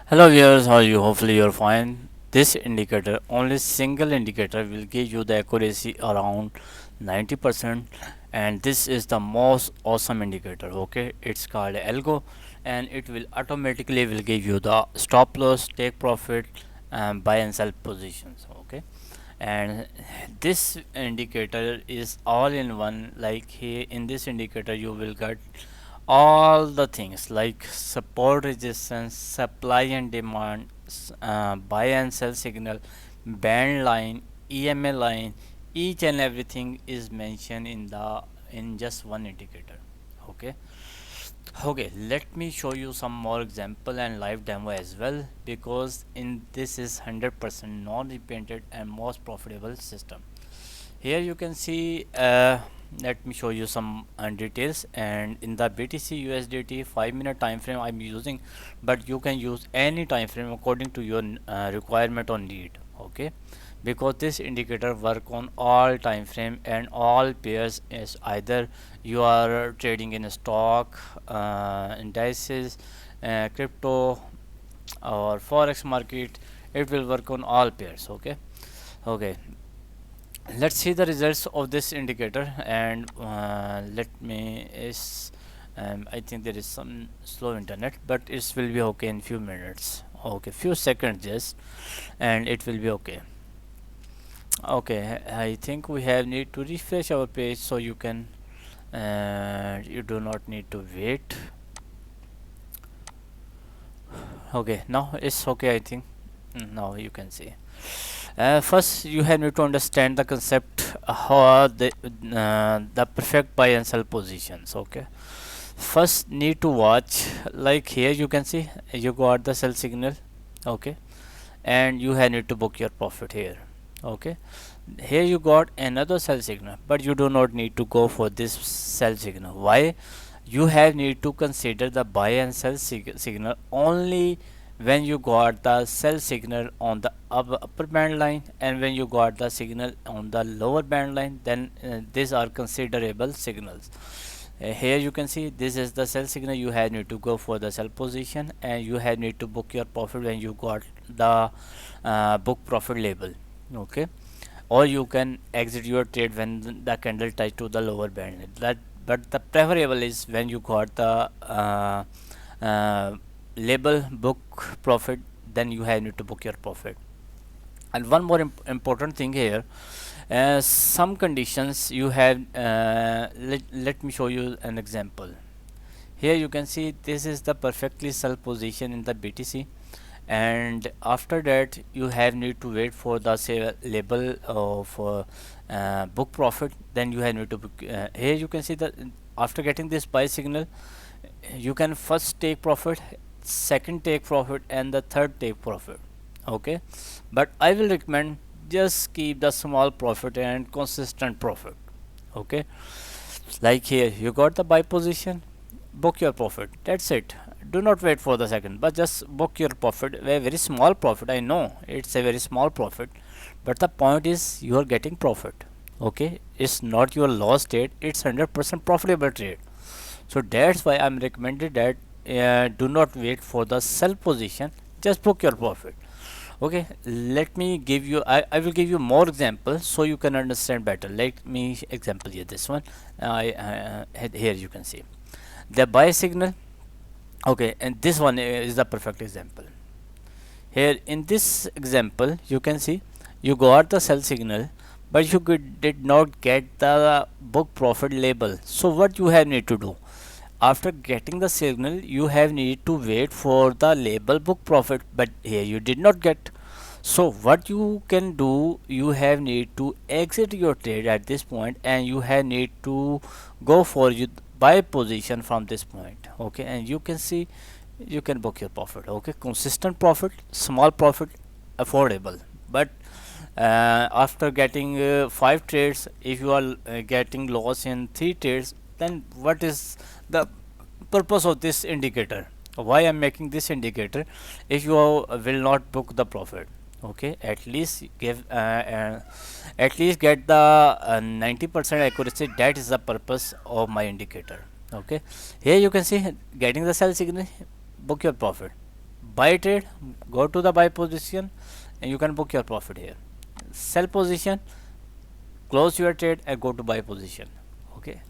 Hello viewers, how are you? Hopefully you're fine. This indicator, only single indicator will give you the accuracy around 90%, and this is the most awesome indicator. Okay, it's called algo, and it will automatically will give you the stop loss, take profit, buy and sell positions. Okay, and this indicator is all in one. Like here in this indicator you will get all the things like support, resistance, supply and demand, buy and sell signal, band line, EMA line. Each and everything is mentioned in just one indicator. Okay. Okay, let me show you some more example and live demo as well, because in this is 100% non-repeated and most profitable system. Here you can see, let me show you some details. And in the BTC USDT 5-minute time frame I'm using, but you can use any time frame according to your requirement or need. Okay, because this indicator work on all time frame and all pairs, is either you are trading in a stock, indices, crypto or forex market. It will work on all pairs. Okay. Okay, let's see the results of this indicator. And let me is I think there is some slow internet, but it will be okay in few minutes. Okay, few seconds just, and it will be okay. Okay, I think we have need to refresh our page, so you can you do not need to wait. Okay, now it's okay, I think. Now you can see. First, you have need to understand the concept, how the perfect buy and sell positions. Okay. First, need to watch. Like here, you can see you got the sell signal. Okay, and you have need to book your profit here. Okay. Here you got another sell signal, but you do not need to go for this sell signal. Why? You have need to consider the buy and sell signal only when you got the sell signal on the upper band line, and when you got the signal on the lower band line, then these are considerable signals. Here you can see this is the sell signal. You have need to go for the sell position, and you have need to book your profit when you got the book profit label. Okay, or you can exit your trade when the candle touch to the lower band. That, but the preferable is when you got the uh, label book profit, then you have need to book your profit. And one more important thing here, some conditions you have, let me show you an example. Here you can see this is the perfectly sell position in the BTC, and after that you have need to wait for the say label of book profit, then you have need to book. Here you can see that after getting this buy signal, you can first take profit, second take profit, and the third take profit. Okay, but I will recommend just keep the small profit and consistent profit. Okay, like here you got the buy position, book your profit, that's it. Do not wait for the second, but just book your profit, a very small profit. I know it's a very small profit, but the point is you are getting profit. Okay, it's not your loss trade, it's 100% profitable trade. So that's why I'm recommended that do not wait for the sell position, just book your profit. Okay, let me give you, I will give you more examples so you can understand better. Let me example here this one. Here you can see the buy signal. Okay, and this one is the perfect example. Here in this example you can see you got the sell signal, but you did not get the book profit label. So what you have need to do, after getting the signal you have need to wait for the label book profit, but here you did not get. So what you can do, you have need to exit your trade at this point, and you have need to go for you buy position from this point. Okay, and you can see you can book your profit. Okay, consistent profit, small profit, affordable. But after getting 5 trades, if you are getting loss in 3 trades, then what is the purpose of this indicator? Why I'm making this indicator? If you will not book the profit, okay, at least give at least get the 90% accuracy. That is the purpose of my indicator. Okay, here you can see getting the sell signal, book your profit, Buy trade, go to the buy position and you can book your profit here. Sell position, close your trade and go to buy position. Okay,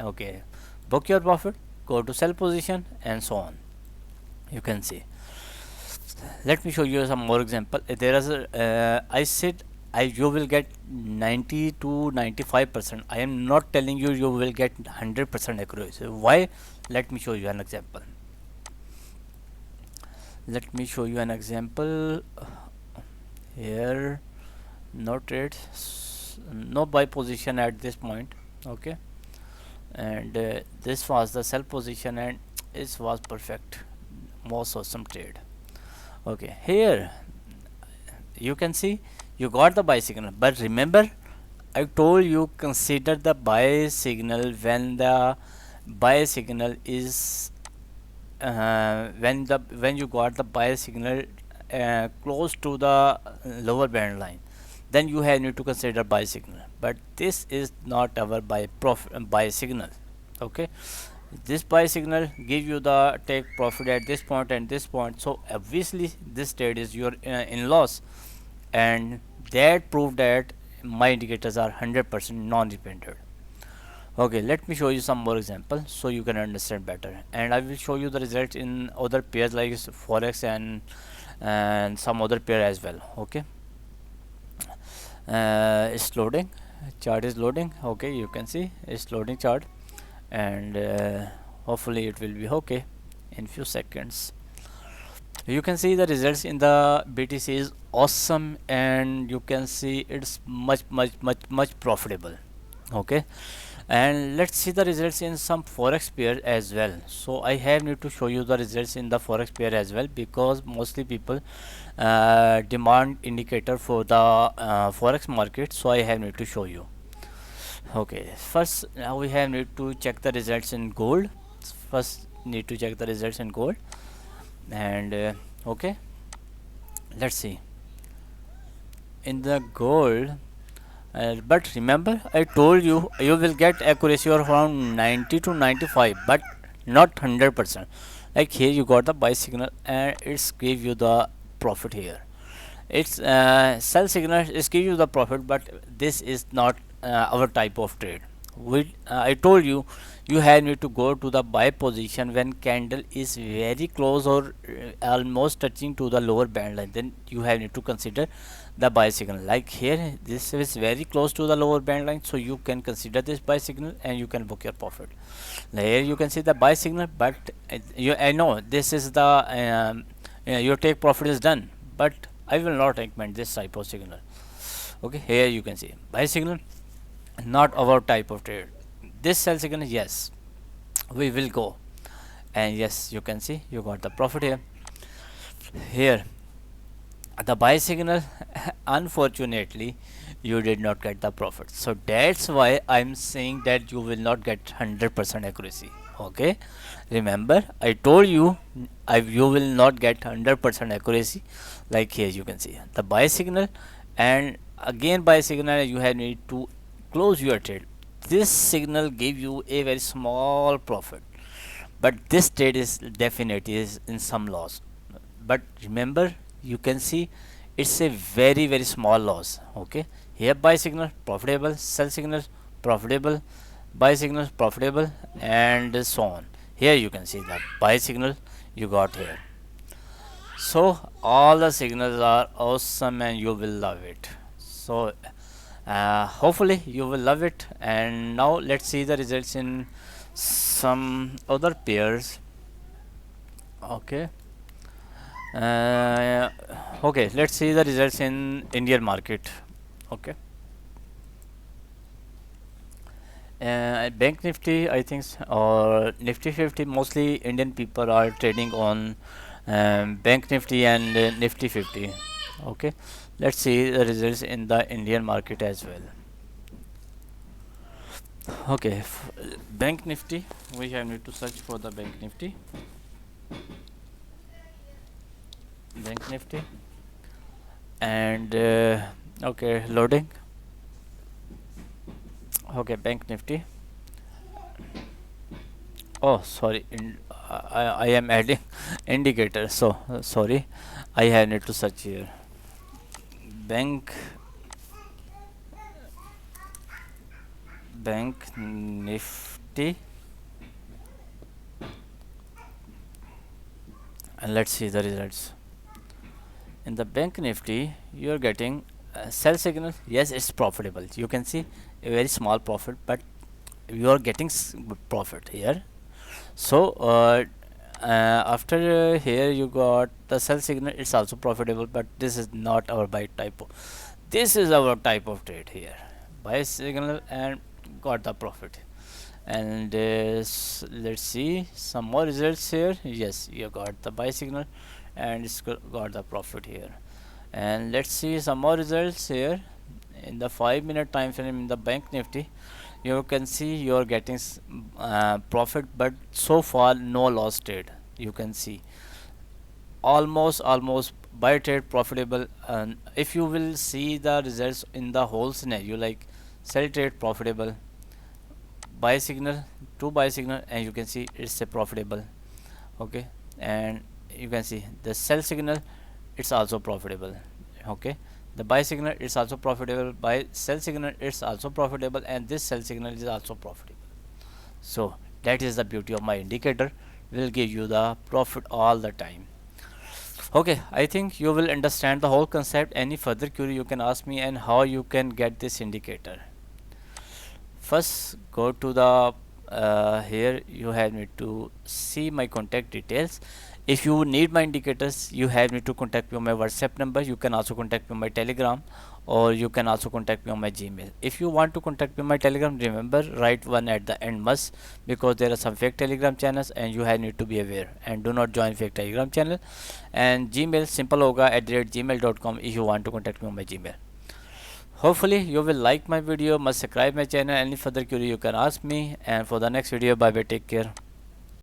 okay, book your profit, go to sell position, and so on. You can see. Let me show you some more example. There is a I said you will get 90 to 95%. I am not telling you you will get 100% accuracy. Why? Let me show you an example. Let me show you an example here. No trade, no buy position at this point. Okay, and this was the sell position, and it was perfect, most awesome trade. Okay, here you can see you got the buy signal, but remember I told you consider the buy signal when the buy signal is when you got the buy signal close to the lower band line, then you have need to consider buy signal. But this is not our buy signal. Okay, this buy signal give you the take profit at this point and this point, so obviously this trade is your in loss, and that proved that my indicators are 100% non-dependent. Okay, let me show you some more example so you can understand better, and I will show you the results in other pairs like forex and some other pair as well. Okay, it's loading, chart is loading. Okay, you can see it's loading chart, and hopefully it will be okay in few seconds. You can see the results in the BTC is awesome, and you can see it's much profitable. Okay, and let's see the results in some forex pair as well. So I have need to show you the results in the forex pair as well, because mostly people demand indicator for the forex market, so I have need to show you. Okay, first now we have need to check the results in gold. First need to check the results in gold, and okay, let's see in the gold. But remember I told you you will get accuracy of around 90 to 95, but not 100%. Like here you got the buy signal and it's give you the profit here. It's sell signal is give you the profit, but this is not our type of trade. I told you you have need to go to the buy position when candle is very close or almost touching to the lower band line, then you have need to consider the buy signal. Like here this is very close to the lower band line, so you can consider this buy signal and you can book your profit. Now here you can see the buy signal, but I know this is the your take profit is done, but I will not recommend this type of signal. Okay, here you can see buy signal, not our type of trade. This sell signal, yes, we will go, and yes, you can see you got the profit here. Here the buy signal, unfortunately you did not get the profit, so that's why I'm saying that you will not get 100% accuracy. Okay, remember I told you you will not get 100% accuracy. Like here you can see the buy signal, and again buy signal, you have need to close your trade. This signal gave you a very small profit, but this trade is definitely is in some loss. But remember you can see it's a very small loss. Okay, here buy signal profitable, sell signal profitable, buy signal profitable, and so on. Here you can see the buy signal you got here. So all the signals are awesome and you will love it. So hopefully you will love it. And now let's see the results in some other pairs. Okay, uh, okay, let's see the results in Indian market. Okay, Bank Nifty, I think, or Nifty 50, mostly Indian people are trading on Bank Nifty and Nifty 50. Okay, let's see the results in the Indian market as well. Okay, Bank Nifty, we have need to search for the Bank Nifty. Bank Nifty, and okay, loading. Okay, Bank Nifty. Oh, sorry, I am adding indicator, so sorry, I have need to search here bank nifty, and let's see the results. In the bank nifty you are getting sell signal. Yes, it's profitable. You can see a very small profit, but you are getting profit here. So after here you got the sell signal, it's also profitable, but this is not our buy type this is our type of trade here. Buy signal and got the profit. And let's see some more results here. Yes, you got the buy signal and it's got the profit here. And let's see some more results here. In the 5-minute time frame in the bank nifty, you can see you're getting profit, but so far no loss trade. You can see almost buy trade profitable. And if you will see the results in the whole scenario, like sell trade profitable, buy signal to buy signal, and you can see it's a profitable. Okay, and you can see the sell signal, it's also profitable. Okay, the buy signal is also profitable, buy sell signal it's also profitable, and this sell signal is also profitable. So that is the beauty of my indicator, will give you the profit all the time. Okay, I think you will understand the whole concept. Any further query you can ask me, and how you can get this indicator. First go to the here you have need to see my contact details. If you need my indicators, you have need to contact me on my WhatsApp number. You can also contact me on my Telegram, or you can also contact me on my Gmail. If you want to contact me on my Telegram, remember write one at the end must, because there are some fake Telegram channels and you have need to be aware, and do not join fake Telegram channel. And Gmail simple hoga @gmail.com if you want to contact me on my Gmail. Hopefully you will like my video. Must subscribe my channel. Any further query you can ask me. And for the next video, bye bye, take care.